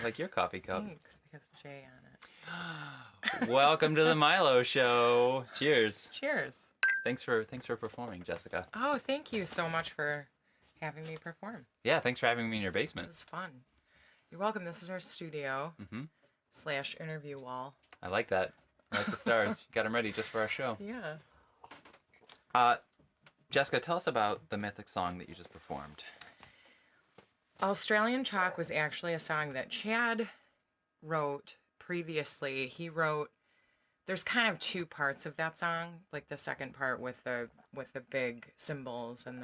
like your coffee cup. Thanks. It has J on it. Welcome to the Milo Show. Cheers. Cheers. Thanks for performing, Jessica. Oh, thank you so much for having me perform. Yeah, thanks for having me in your It basement. was fun. You're welcome. This is our studio / interview wall. I like that. I like the stars. You got them ready just for our show. Yeah. Jessica, tell us about the Mythics song that you just performed. Australian Chalk was actually a song that Chad wrote previously. He wrote, there's kind of two parts of that song, like the second part with the big cymbals and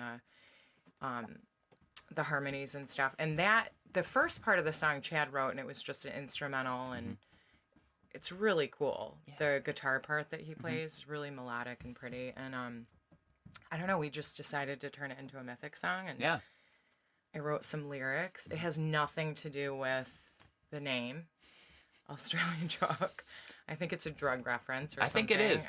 the harmonies and stuff. And that the first part of the song Chad wrote, and it was just an instrumental, and it's really cool. Yeah. The guitar part that he plays is really melodic and pretty. And I don't know, we just decided to turn it into a Mythic song, and yeah. I wrote some lyrics. It has nothing to do with the name, Australian Chalk. I think it's a drug reference or something. I think it is.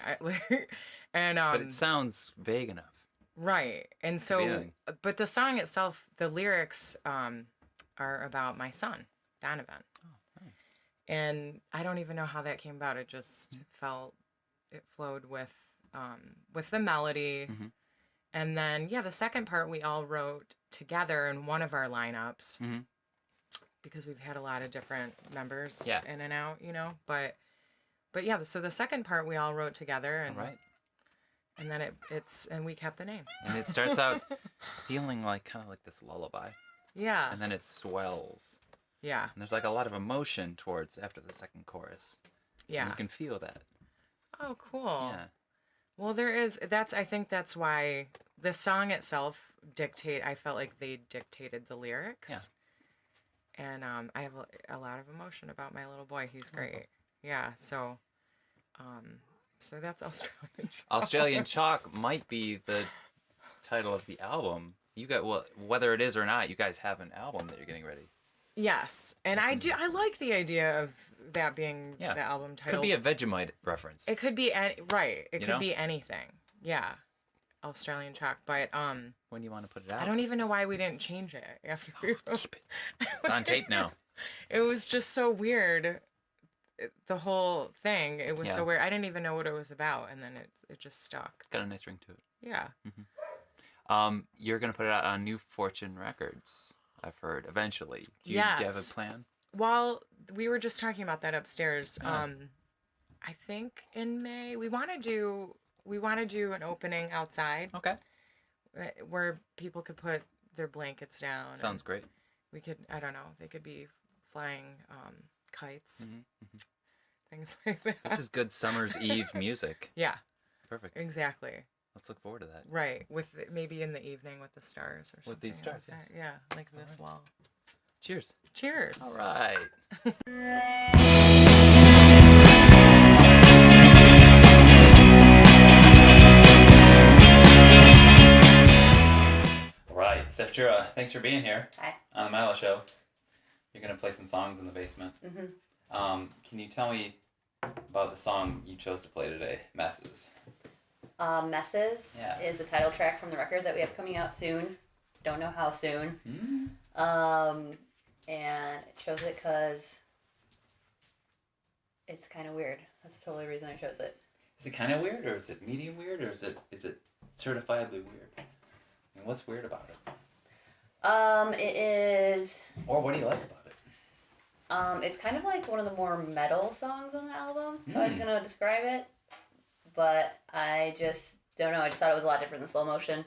And but it sounds vague enough. Right. And so, but the song itself, the lyrics are about my son, Donovan. Oh, nice. And I don't even know how that came about. It just it flowed with the melody. And then, yeah, the second part we all wrote together in one of our lineups because we've had a lot of different members in and out, you know. But yeah, so the second part we all wrote together, and and then and we kept the name. And it starts out feeling like kind of like this lullaby. Yeah. And then it swells. Yeah. And there's like a lot of emotion towards after the second chorus. Yeah. And you can feel that. Oh, cool. Yeah. Well, I think that's why the song itself I felt like they dictated the lyrics. Yeah. And I have a lot of emotion about my little boy. He's great. Yeah. So that's Australian Chalk. Australian Chalk might be the title of the album. You got, well, whether it is or not, you guys have an album that you're getting ready. Yes. And I like the idea of that being the album title. Could be a Vegemite reference. It could be It could be anything. Yeah. Australian Chalk. But when do you want to put it out? I don't even know why we didn't change it after we wrote. Keep it. It's on tape now. It was just so weird. The whole thing, it was so weird. I didn't even know what it was about, and then it just stuck. Got a nice ring to it. Yeah. You're gonna put it out on New Fortune Records, I've heard, eventually. Do you have a plan? Well, we were just talking about that upstairs. I think in May we want to do an opening outside. Okay. Where people could put their blankets down. Sounds great. We could, I don't know, they could be flying kites, things like that. This is good summer's eve music. Yeah. Perfect. Exactly. Let's look forward to that. Right. Maybe in the evening with the stars or something. With these stars, like yes. Yeah, like this wall. Cheers. Cheers. All right. All right, Stef Chura, thanks for being here. Hi. On the Milo Show. You're going to play some songs in the basement. Can you tell me about the song you chose to play today, Messes? Messes is a title track from the record that we have coming out soon. Don't know how soon. And I chose it because it's kind of weird. That's the totally reason I chose it. Is it kind of weird, or is it medium weird, or is it certifiably weird? I mean, what's weird about it? It is... Or what do you like about it? It's kind of like one of the more metal songs on the album, if I was going to describe it. But I just don't know. I just thought it was a lot different than Slow Motion.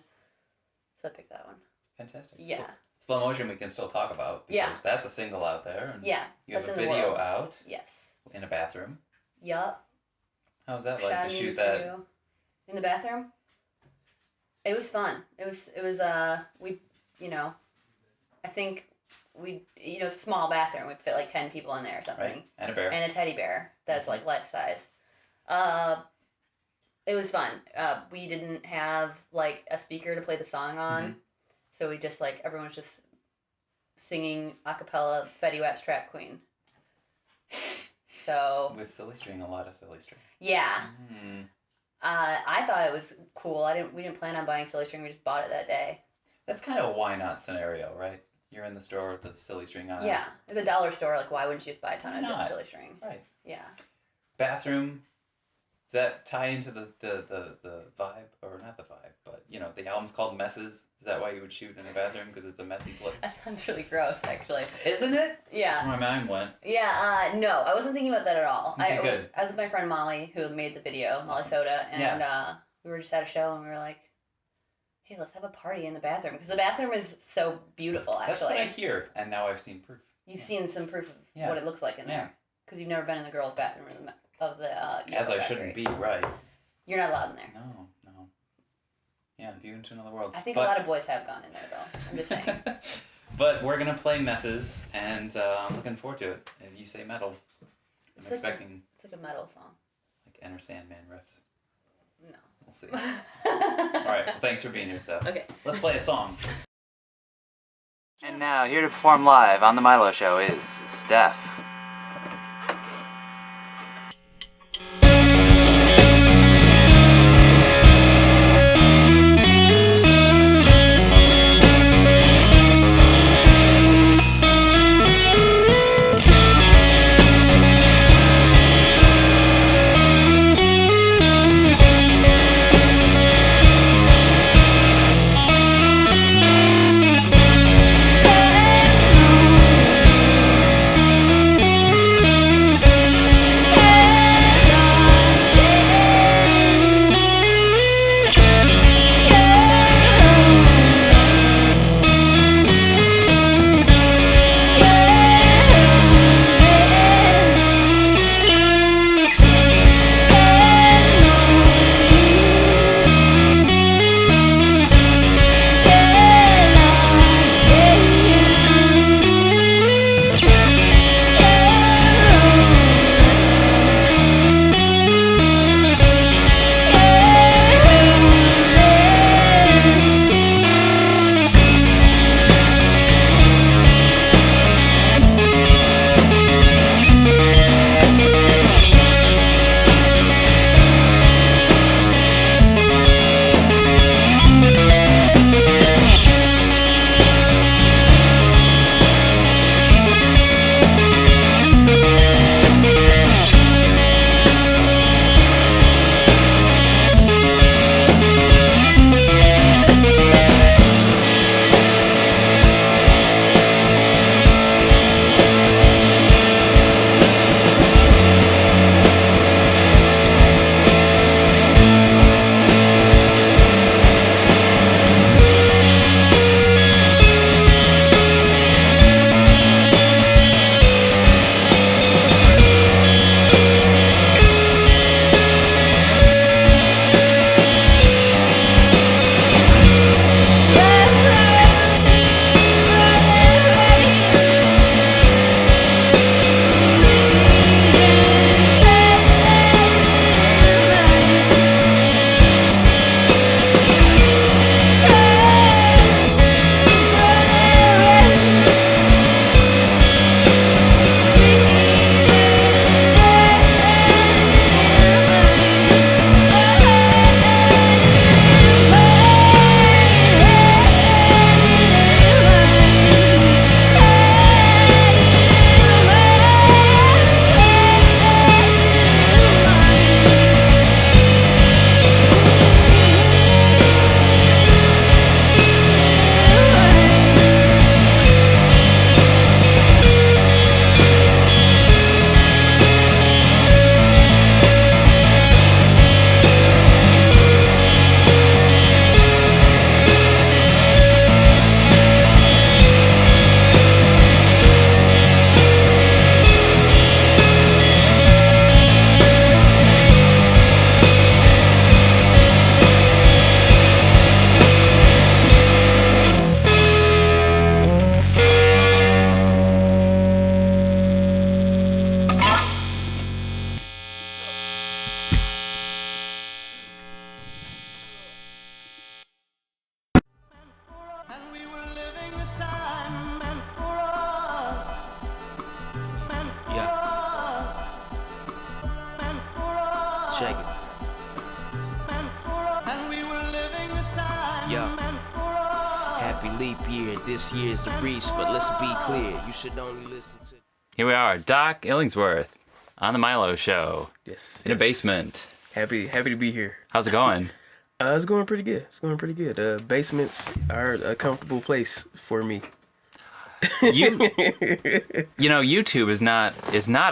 So I picked that one. Fantastic. Yeah. Slow Motion we can still talk about, because that's a single out there. And you have a video out. Yes. In a bathroom. Yup. How was that like to shoot that? In the bathroom? It was fun. It was we, I think it's a small bathroom. We'd fit like 10 people in there or something. Right. And a bear. And a teddy bear that's like life size. It was fun. We didn't have like a speaker to play the song on. So we just everyone was just singing a cappella Fetty Wap's Trap Queen. So with silly string, a lot of silly string. Yeah. I thought it was cool. We didn't plan on buying silly string. We just bought it that day. That's kind of a why not scenario, right? You're in the store with the silly string on it. Yeah, it's a dollar store. Like, why wouldn't you just buy a ton Why of not? silly string? Right. Yeah. Bathroom. Does that tie into the vibe, or not the vibe, but the album's called Messes. Is that why you would shoot in a bathroom, because it's a messy place? That sounds really gross, actually. Isn't it? Yeah. That's where my mind went. Yeah. No, I wasn't thinking about that at all. Okay, I good. was with my friend Molly, who made the video, Molly Awesome. Soda, and we were just at a show, and we were like, "Hey, let's have a party in the bathroom," because the bathroom is so beautiful. Actually, That's what I hear, and now I've seen proof. You've seen some proof of what it looks like in there, because you've never been in the girls' bathroom of the. As I shouldn't be, right? You're not allowed in there. No. Yeah, view into another world. I think a lot of boys have gone in there, though. I'm just saying. But we're gonna play Messes, and I'm looking forward to it. If you say metal, I'm expecting. It's like a metal song. Like Enter Sandman riffs. No. We'll see. All right. Well, thanks for being here, Stef. Okay. Let's play a song. And now, here to perform live on the Milo Show is Stef. Shake it. Yo. Happy leap year. This year's a breach, but let's be clear. You should only listen to... Here we are, Doc Illingsworth on the Milo Show. Yes. In a basement. Happy to be here. How's it going? It's going pretty good. Basements are a comfortable place for me. YouTube is not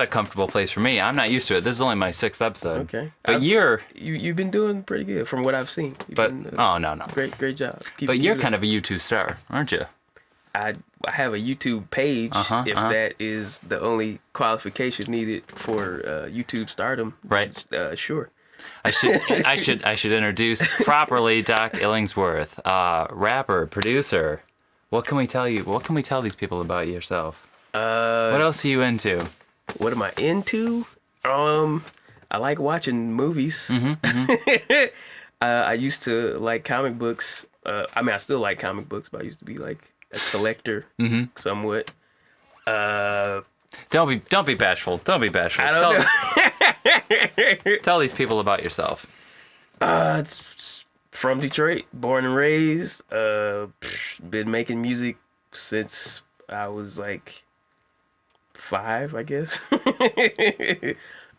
a comfortable place for me. I'm not used to it. This is only my 6th episode. Okay. But you've been doing pretty good from what I've seen. No. Great job. But you're kind of a YouTube star, aren't you? I have a YouTube page, if that is the only qualification needed for YouTube stardom. Right. Sure. I should introduce properly Doc Illingsworth, rapper, producer. What can we tell you? What can we tell these people about yourself? What else are you into? What am I into? I like watching movies. I used to like comic books. I still like comic books, but I used to be like a collector somewhat. Don't be bashful. Don't be bashful. I don't know. Tell these people about yourself. It's from Detroit, born and raised. Been making music since I was like 5, I guess.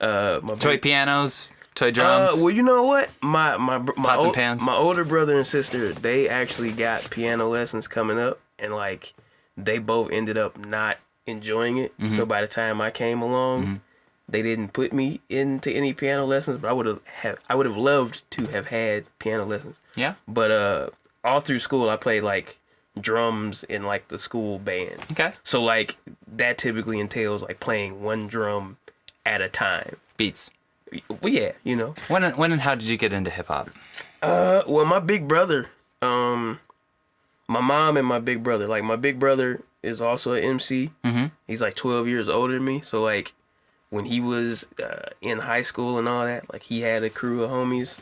Toy pianos, toy drums. Well, you know what? My Pots and pans. My older brother and sister, they actually got piano lessons coming up, and like they both ended up not enjoying it. So by the time I came along, they didn't put me into any piano lessons, but I would have loved to have had piano lessons. Yeah. But all through school, I played like drums in like the school band. Okay. So like that typically entails like playing one drum at a time. Beats. Well, yeah, When and how did you get into hip hop? Well, my big brother, my mom and my big brother. Like my big brother is also an MC. He's like 12 years older than me. So like when he was in high school and all that, like he had a crew of homies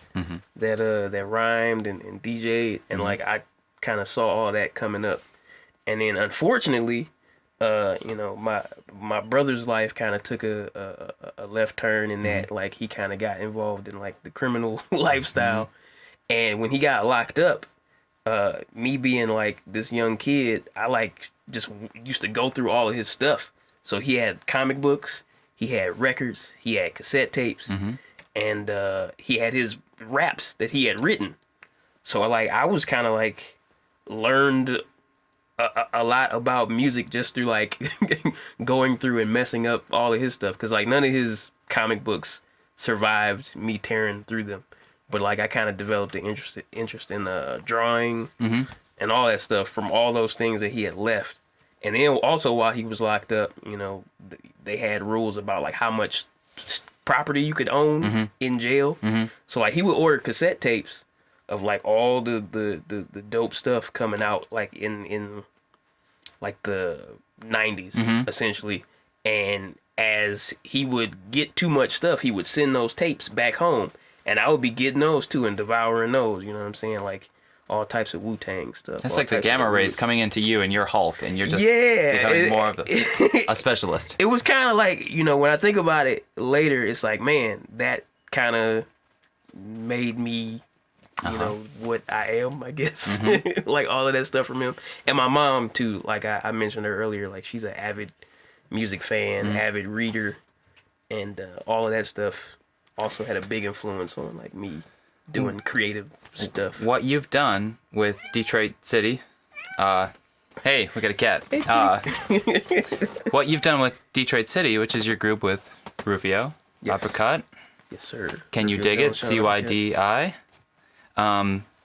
that rhymed and DJ'd, and like I kind of saw all that coming up. And then unfortunately, my brother's life kind of took a left turn in that like he kind of got involved in like the criminal lifestyle. And when he got locked up, me being like this young kid, I like just used to go through all of his stuff. So he had comic books, he had records, he had cassette tapes, and he had his raps that he had written. So I was kind of like learned a lot about music just through like going through and messing up all of his stuff, because like none of his comic books survived me tearing through them. But like I kind of developed an interest in drawing and all that stuff from all those things that he had left. And then also while he was locked up, they had rules about like how much property you could own in jail. So like he would order cassette tapes of like all the dope stuff coming out like in like the 90s essentially. And as he would get too much stuff, he would send those tapes back home. And I would be getting those too and devouring those, you know what I'm saying? Like all types of Wu-Tang stuff. That's like the gamma rays coming into you and you're Hulk and you're just becoming more of a specialist. It was kind of like, when I think about it later, it's like, man, that kind of made me, what I am, I guess. Like all of that stuff from him. And my mom too, like I mentioned her earlier, like she's an avid music fan, avid reader, and all of that stuff also had a big influence on like me doing creative stuff. What you've done with Detroit City, hey, we got a cat. What you've done with Detroit City, which is your group with Rufio, Uppercut. Yes, sir. Can You Dig It? CYDI.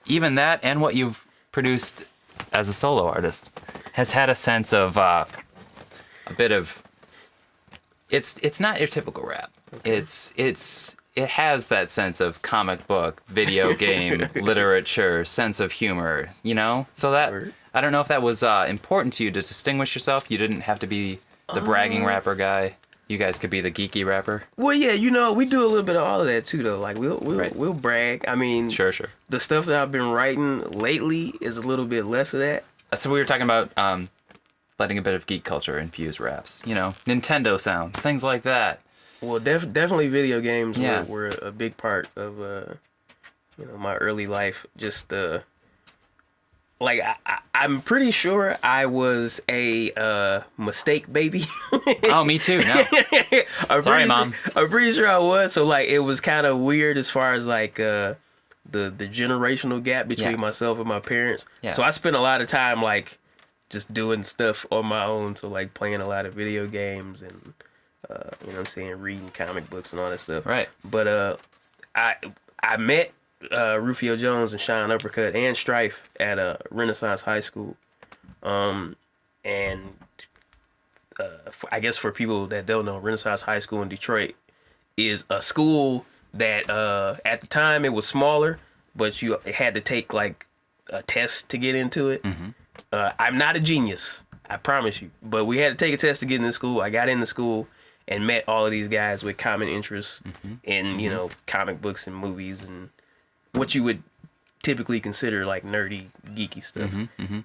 Even that and what you've produced as a solo artist has had a sense of a bit of. It's not your typical rap. Okay. It has that sense of comic book, video game, literature, sense of humor, So that, I don't know if that was important to you to distinguish yourself. You didn't have to be the bragging rapper guy. You guys could be the geeky rapper. Well, yeah, we do a little bit of all of that too, though. Like we'll brag. I mean, sure. The stuff that I've been writing lately is a little bit less of that. That's what we were talking about. Letting a bit of geek culture infuse raps. Nintendo sounds, things like that. Well, definitely video games were a big part of my early life. Just like I'm pretty sure I was a mistake baby. Oh, me too. No. Sorry, Mom. I'm pretty sure I was. So like it was kind of weird as far as like the generational gap between myself and my parents. Yeah. So I spent a lot of time like just doing stuff on my own. So like playing a lot of video games and you know what I'm saying, reading comic books and all that stuff. Right. But I met Rufio Jones and Sean Uppercut and Strife at Renaissance High School. And I guess for people that don't know, Renaissance High School in Detroit is a school that at the time it was smaller, but you had to take like a test to get into it. Mm-hmm. I'm not a genius, I promise you, but we had to take a test to get into school. I got into school and met all of these guys with common interests in, you know, comic books and movies and what you would typically consider like nerdy, geeky stuff.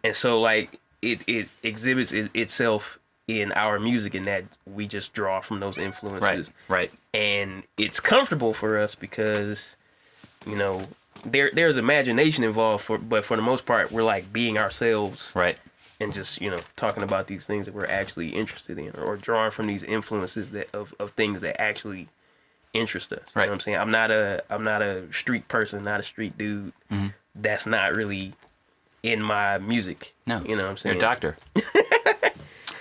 And so like it exhibits itself in our music in that we just draw from those influences. Right. And it's comfortable for us because, you know, there's imagination involved, but for the most part, we're like being ourselves. Right. And just, you know, talking about these things that we're actually interested in or drawing from these influences that of things that actually interest us. Right. You know what I'm saying? I'm not a street person, not a street dude. That's not really in my music. No. You know what I'm saying? You're a doctor.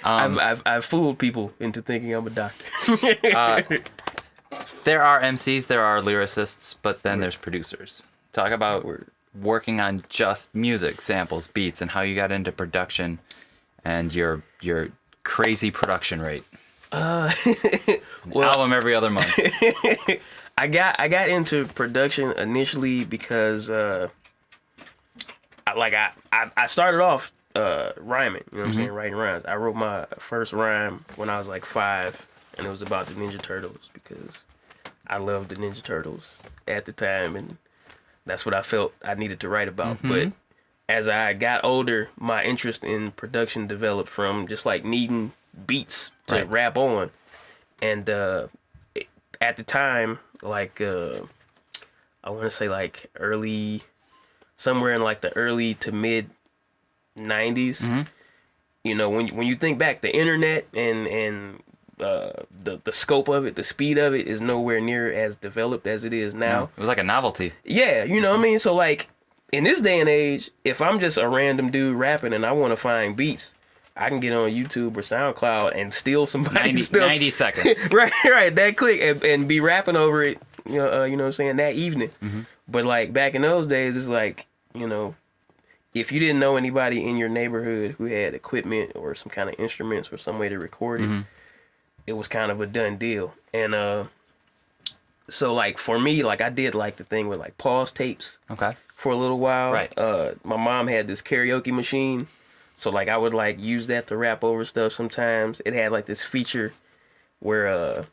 I've fooled people into thinking I'm a doctor. There are MCs, there are lyricists, but then there's producers. Talk about working on just music, samples, beats, and how you got into production and your crazy production rate. Album every other month. I got into production initially because I started off rhyming, you know what I'm saying, writing rhymes. I wrote my first rhyme when I was like 5, and it was about the Ninja Turtles because I loved the Ninja Turtles at the time, and that's what I felt I needed to write about. But as I got older, my interest in production developed from just like needing beats to rap on. And at the time, like I want to say like somewhere in like the early to mid 90s, you know, when you think back, the internet and the scope of it, the speed of it is nowhere near as developed as it is now. It was like a novelty. Yeah, you know what I mean? So like in this day and age, if I'm just a random dude rapping and I want to find beats, I can get on YouTube or SoundCloud and steal somebody's stuff. 90 seconds. right, that quick and be rapping over it, you know what I'm saying, that evening. But like back in those days, it's like, you know, if you didn't know anybody in your neighborhood who had equipment or some kind of instruments or some way to record it, it was kind of a done deal. And so like for me, like I did like the thing with like pause tapes for a little while. Right. My mom had this karaoke machine, so like I would like use that to rap over stuff sometimes. It had like this feature where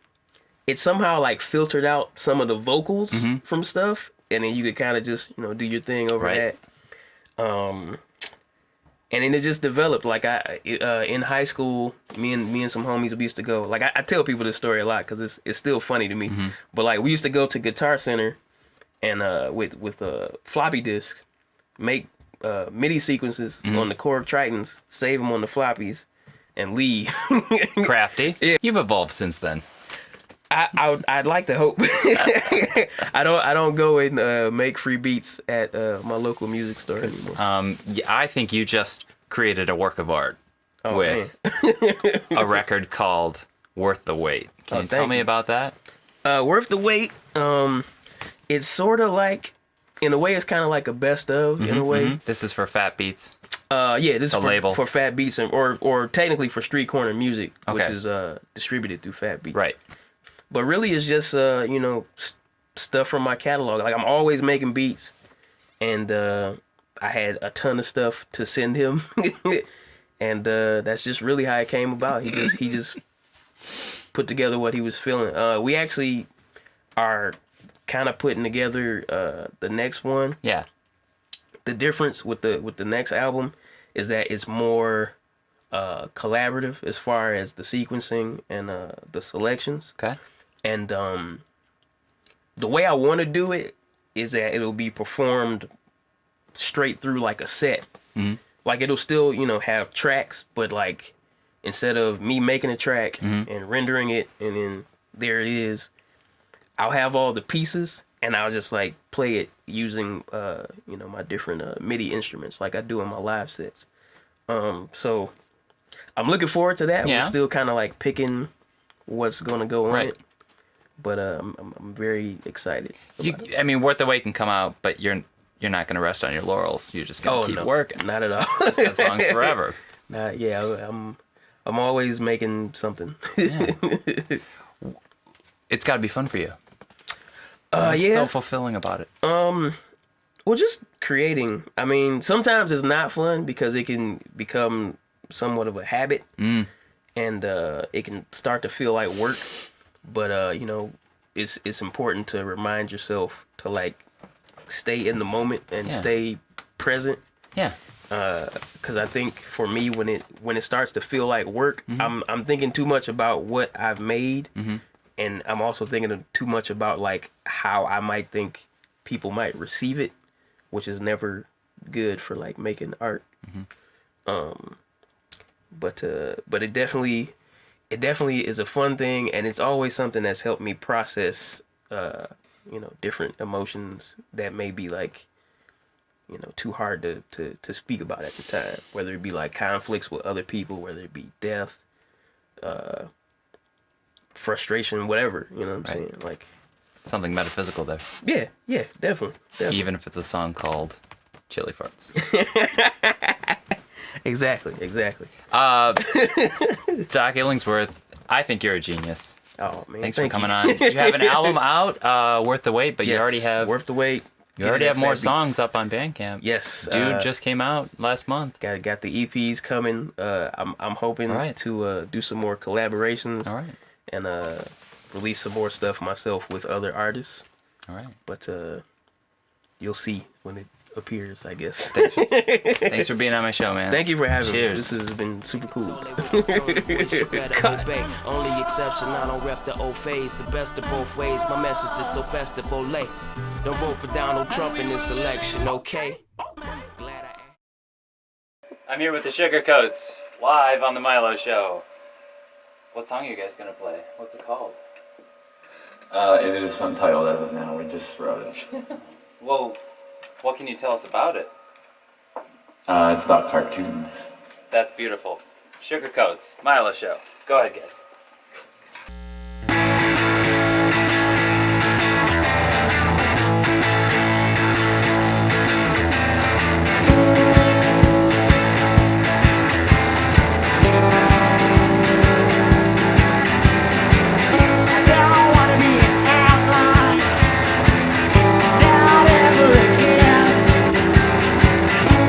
it somehow like filtered out some of the vocals from stuff, and then you could kind of just, you know, do your thing over that. And then it just developed. Like in high school, me and some homies, we used to go. Like I tell people this story a lot because it's still funny to me. But like we used to go to Guitar Center and with floppy disks, make MIDI sequences on the Korg Tritons, save them on the floppies, and leave. Crafty. Yeah. You've evolved since then. I'd like to hope. I don't go and make free beats at my local music store anymore. I think you just created a work of art with a record called "Worth the Wait." Can you tell me about that? Worth the Wait. It's sort of like, in a way, it's kind of like a best of in a way. This is for Fat Beats. Yeah, this is label for Fat Beats or technically for Street Corner Music, which is distributed through Fat Beats. Right. But really, it's just you know, stuff from my catalog. Like I'm always making beats, and I had a ton of stuff to send him, and that's just really how it came about. He just put together what he was feeling. We actually are kind of putting together the next one. Yeah. The difference with the next album is that it's more collaborative as far as the sequencing and the selections. Okay. And the way I want to do it is that it'll be performed straight through like a set. Like it'll still, you know, have tracks, but like instead of me making a track and rendering it and then there it is, I'll have all the pieces and I'll just like play it using you know, my different MIDI instruments like I do in my live sets. So I'm looking forward to that. Yeah. We're still kind of like picking what's gonna go on Right. it, but I'm very excited. I mean, Worth the Wait can come out, but you're not gonna rest on your laurels. You're just gonna keep no, working. not at all. Just got songs forever. Nah, yeah, I'm always making something. It's got to be fun for you. What's yeah. so fulfilling about it? Well, just creating. I mean, sometimes it's not fun because it can become somewhat of a habit, and it can start to feel like work. But you know, it's important to remind yourself to like stay in the moment and stay present. Yeah. Because I think for me, when it starts to feel like work, I'm thinking too much about what I've made, and I'm also thinking too much about like how I might think people might receive it, which is never good for like making art. But it definitely is a fun thing, and it's always something that's helped me process you know, different emotions that may be like, you know, too hard to speak about at the time, whether it be like conflicts with other people, whether it be death, frustration, whatever, you know what I'm saying? Like Something metaphysical there. yeah, definitely. Even if it's a song called Chili Farts. Exactly. Doc Illingsworth, I think you're a genius. Oh man, Thanks for coming on. You have an album out, Worth the Wait, but you Yes, already have Worth the Wait. You already have more songs up on Bandcamp. Yes, Dude just came out last month. Got the EPs coming. I'm hoping to do some more collaborations. All right. And release some more stuff myself with other artists. All right. But you'll see when it appears, I guess. Thanks for being on my show, man. Thank you for having me. Cheers. This has been super cool. Only exception, I don't rep the old phase. The best of both ways. My message is so festive, Olay. Don't vote for Donald Trump in this election, okay? I'm here with the Sugarcoats, live on the Milo Show. What song are you guys gonna play? What's it called? It is untitled as of now. We just wrote it. Well, what can you tell us about it? It's about cartoons. That's beautiful. Sugarcoats, Milo Show. Go ahead, guys. I don't wanna be an outline, not ever again.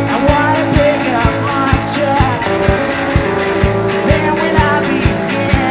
I wanna pick up my check, then when I begin.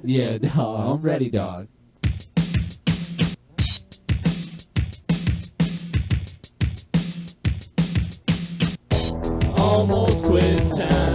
Yeah, dog. I'm ready, dog. Almost quit town.